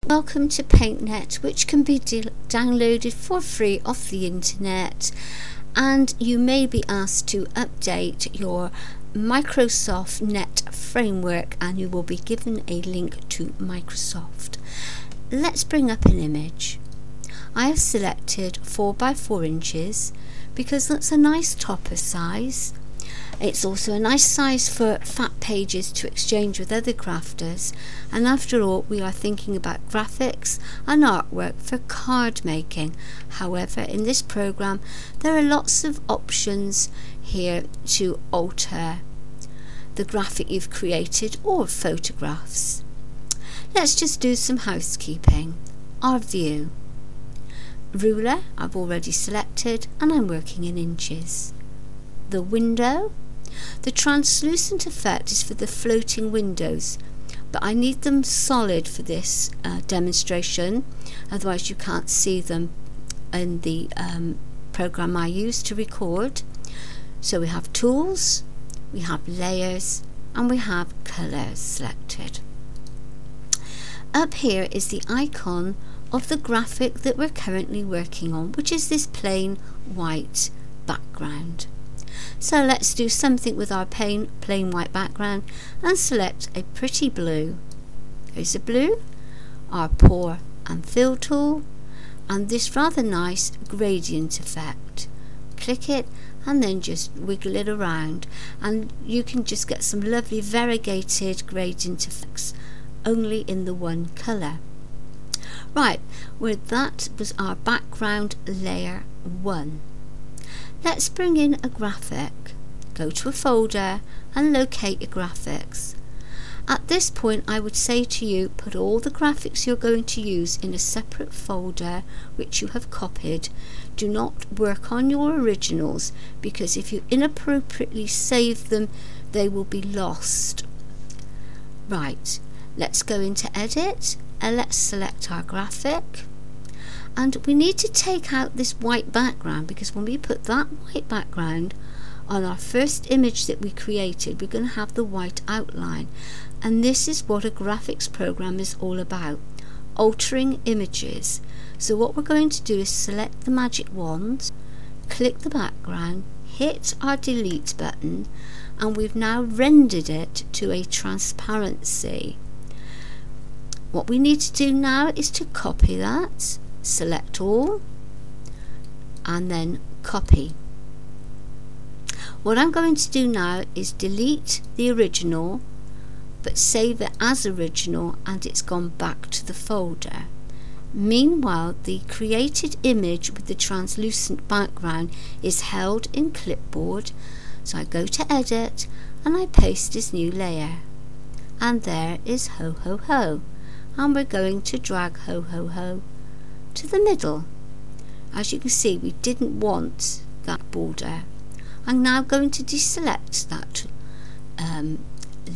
Welcome to PaintNet, which can be downloaded for free off the internet, and you may be asked to update your Microsoft Net framework and you will be given a link to Microsoft. Let's bring up an image. I have selected 4 by 4 inches because that's a nice topper size. It's also a nice size for fat pages to exchange with other crafters, and after all we are thinking about graphics and artwork for card making. However, in this program there are lots of options here to alter the graphic you've created or photographs. Let's just do some housekeeping. Our view. Ruler I've already selected and I'm working in inches. The window. The translucent effect is for the floating windows, but I need them solid for this demonstration, otherwise you can't see them in the program I use to record. So we have tools, we have layers, and we have colors selected. Up here is the icon of the graphic that we're currently working on, which is this plain white background. So let's do something with our plain white background and select a pretty blue. Here's a blue, our pour and fill tool, and this rather nice gradient effect. Click it and then just wiggle it around, and you can just get some lovely variegated gradient effects only in the one colour. Right, well that was our background layer 1. Let's bring in a graphic. Go to a folder and locate your graphics. At this point I would say to you, put all the graphics you're going to use in a separate folder which you have copied. Do not work on your originals, because if you inappropriately save them they will be lost. Right, let's go into edit and let's select our graphic. And we need to take out this white background, because when we put that white background on our first image that we created, we're going to have the white outline. And this is what a graphics program is all about, altering images. So what we're going to do is select the magic wand, click the background, hit our delete button, and we've now rendered it to a transparency. What we need to do now is to copy that. Select all and then copy. What I'm going to do now is delete the original but save it as original, and it's gone back to the folder. Meanwhile, the created image with the translucent background is held in clipboard, so I go to edit and I paste this new layer, and there is Ho Ho Ho, and we're going to drag Ho Ho Ho to the middle. As you can see, we didn't want that border. I'm now going to deselect that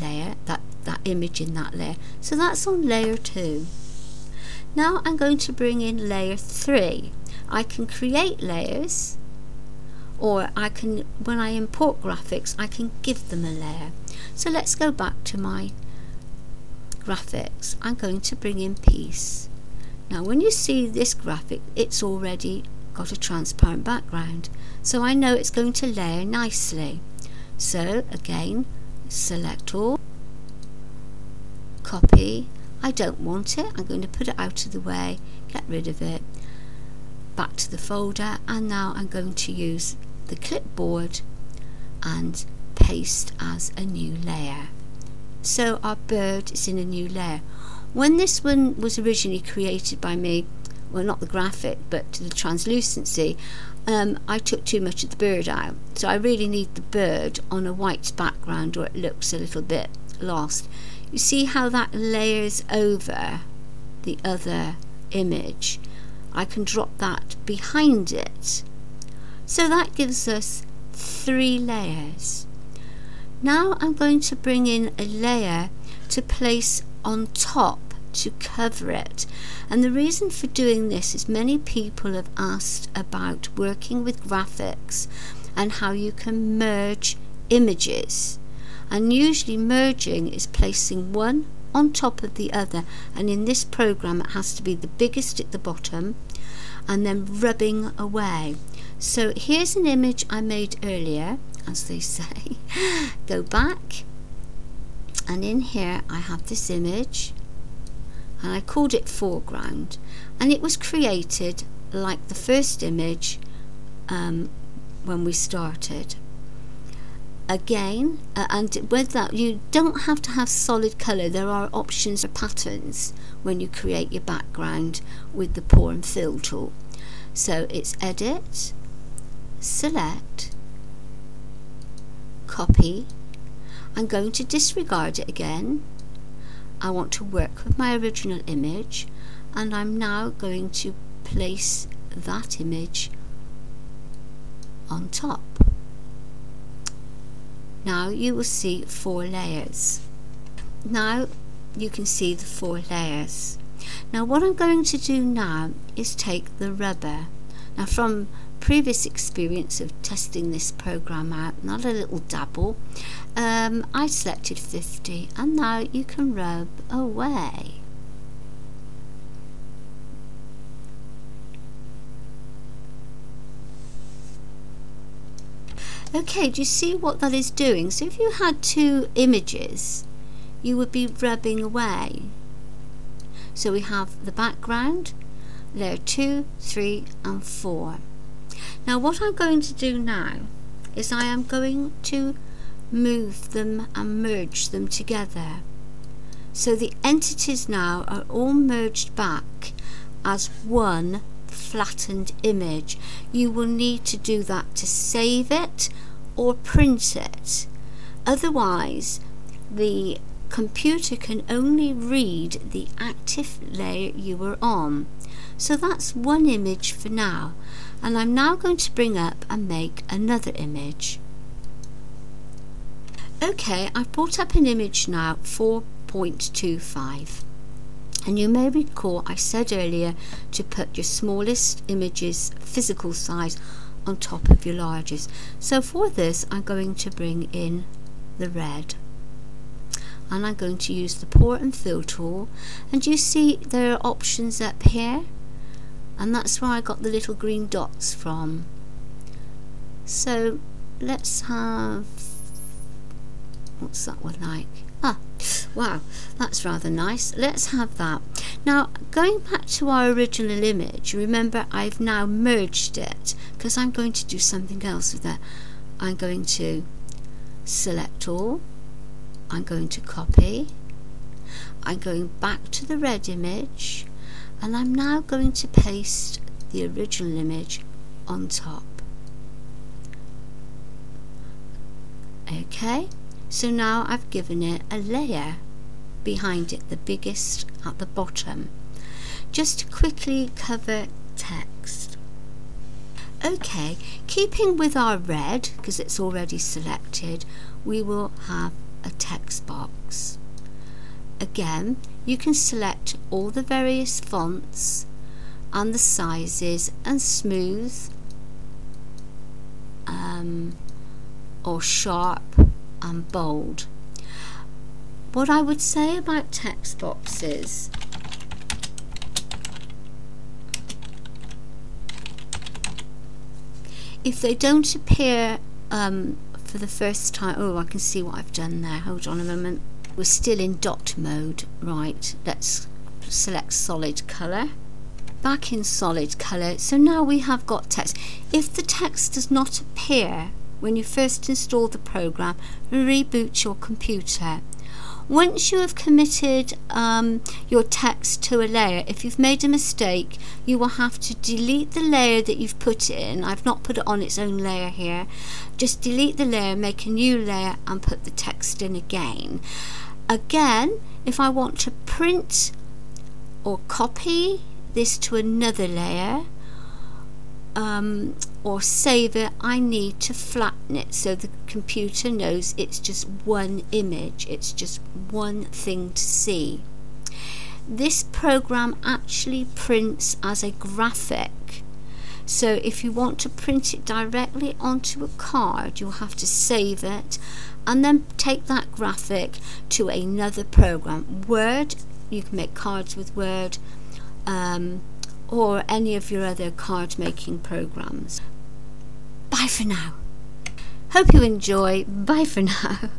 layer, that image in that layer. So that's on layer 2. Now I'm going to bring in layer 3. I can create layers, or I can, when I import graphics, I can give them a layer. So let's go back to my graphics. I'm going to bring in piece. Now when you see this graphic, it's already got a transparent background, so I know it's going to layer nicely. So again, select all, copy. I don't want it, I'm going to put it out of the way, get rid of it, back to the folder, and now I'm going to use the clipboard and paste as a new layer. So our bird is in a new layer. When this one was originally created by me, well, not the graphic but the translucency, I took too much of the bird out, so I really need the bird on a white background or it looks a little bit lost. You see how that layers over the other image? I can drop that behind it, so that gives us 3 layers. Now I'm going to bring in a layer to place on top to cover it, and the reason for doing this is many people have asked about working with graphics and how you can merge images, and usually merging is placing one on top of the other, and in this program it has to be the biggest at the bottom and then rubbing away. So here's an image I made earlier, as they say. Go back, and in here I have this image, and I called it foreground, and it was created like the first image when we started. Again, and with that, you don't have to have solid colour. There are options for patterns when you create your background with the pour and fill tool. So it's edit, select, copy. I'm going to disregard it again. I want to work with my original image, and I'm now going to place that image on top. Now you will see 4 layers. Now you can see the 4 layers. Now what I'm going to do now is take the rubber. Now from previous experience of testing this program out, not a little dabble, I selected 50, and now you can rub away. Okay, do you see what that is doing? So if you had 2 images, you would be rubbing away. So we have the background, layer 2, 3 and 4. Now what I'm going to do now is I am going to move them and merge them together. So the entities now are all merged back as one flattened image. You will need to do that to save it or print it. Otherwise, the computer can only read the active layer you were on. So that's one image for now, and I'm now going to bring up and make another image. Okay, I've brought up an image now, 4.25. And you may recall I said earlier to put your smallest image's physical size on top of your largest. So for this I'm going to bring in the red, and I'm going to use the pour and fill tool, and you see there are options up here, and that's where I got the little green dots from. So let's have, what's that one like? Ah, wow, that's rather nice. Let's have that. Now, going back to our original image, remember I've now merged it because I'm going to do something else with it. I'm going to select all, I'm going to copy, I'm going back to the red image, and I'm now going to paste the original image on top. Okay. So now I've given it a layer behind it, the biggest at the bottom. Just to quickly cover text. Okay, keeping with our red, because it's already selected, we will have a text box. Again, you can select all the various fonts and the sizes and smooth or sharp and bold. What I would say about text boxes, if they don't appear for the first time, oh, I can see what I've done there, hold on a moment, we're still in dot mode. Right, let's select solid colour, back in solid colour. So now we have got text. If the text does not appear when you first install the program, reboot your computer. Once you have committed your text to a layer, if you've made a mistake, you will have to delete the layer that you've put in. I've not put it on its own layer here. Just delete the layer, make a new layer and put the text in again. Again, if I want to print or copy this to another layer, or save it, I need to flatten it so the computer knows it's just one image, it's just one thing to see. This program actually prints as a graphic, So if you want to print it directly onto a card, you'll have to save it and then take that graphic to another program. Word, you can make cards with Word, or any of your other card making programs. Bye for now. Hope you enjoy. Bye for now.